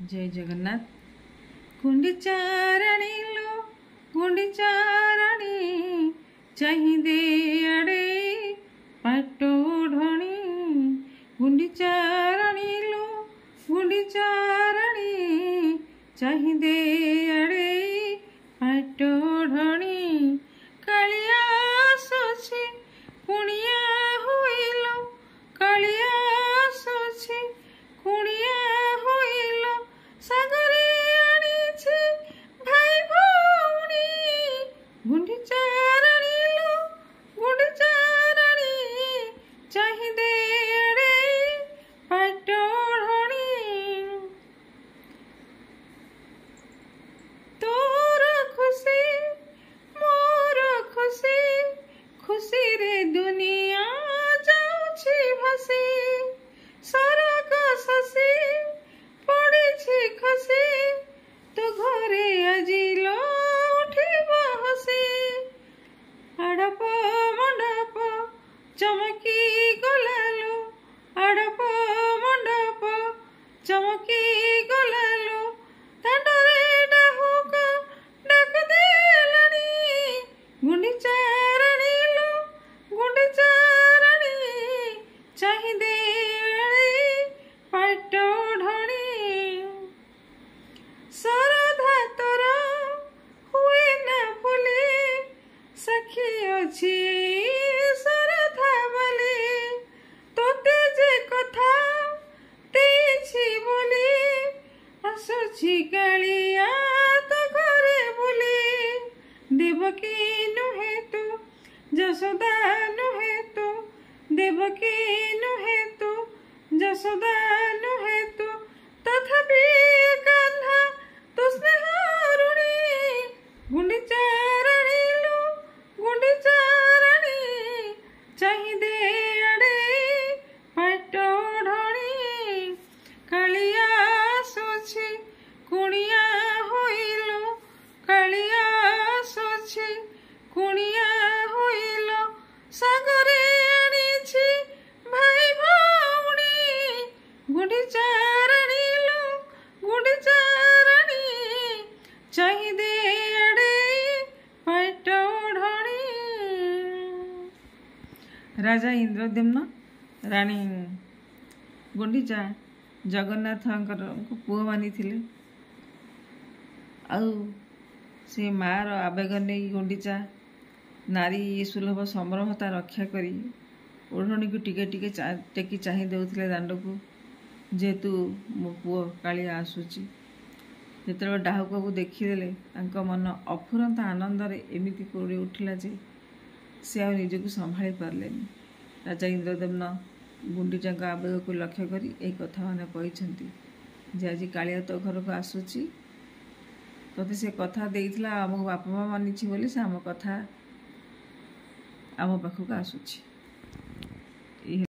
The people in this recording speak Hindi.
जय जगन्नाथ। गुंडीचाराणी लो गुंडीचाराणी चाहिदे अड़े पाटो ढणी। गुंडीचाराणी लो गुंडीचाराणी चाहिदे अड़े पाटो ढणी। कालिया आसुछि कुणिया होइलो कालिया आसुछि कुणिया होइलो सागरे आनिछि भाई भौणी। गुंडीचाराणी लो गुंडीचाराणी चाहिदे अड़े पाटो ढणी। तोर खुशी मोर खुशी खुशी रे दुनिया जाउछि भसी। सरग शशी पड़िछि खसी तो घरे आजिलो उठिब हसी। आड़प मंडप चमकी गलालो आड़प मंडप चमकी गलालो दांडरे डाहुक डाक देलाणी। गुंडीचाराणी लो गुंडीचाराणी चाहिदे अड़े पाटो ढणी। सरधा तोर हुए ना भूले सखी अछि सरधा बोले तोते जे कथा देछि बोले आसुछि कालिया तो घरे बोले। देवकी नुहे तू जसोदा नुहे तू देवकी नुहे तू जसोदा नुहे तू तथापि कान्हा तू स्नेहारुणी। गुंडीचाराणी लो गुंडीचाराणी चाहिदे अड़े पाटो ढणी। कालिया आसुछि कुणिया होइलो कालिया आसुछि कुणिया होइलो सागरे आनिछि भाई भौणी। गुंडीचाराणी लो गुंडीचाराणी चाहिदे अड़े पाटो ढणी। राजा इंद्रद्युम्न राणी गुंडीचा जगन्नाथंकर पुओ मानिथिले। आउ से मार आवेग नहीं गुंडीचा नारी सुलभ संभ्रमता रक्षा करी ओढ़णी को टिके टिके टेकी चाहि देउथिले दांड को जेहेतु मो पुओ कालिया आसुची। जेतबे डाहुक को देखीदेले तांको मन अफुरंत आनंद रे एमिति कोड़ी उठिला जे से आ निजको संभाली पारलेनी। राजा इंद्रद्युम्न गुंडीचा आवेग को लक्ष्य करी ए कथा माने कहिसंती जे आज कालिया तो घर को आसुची तोते से कथा देइथिला आम बापा माँ मानिछि बोली से आम कथा आम पाखक आसुची।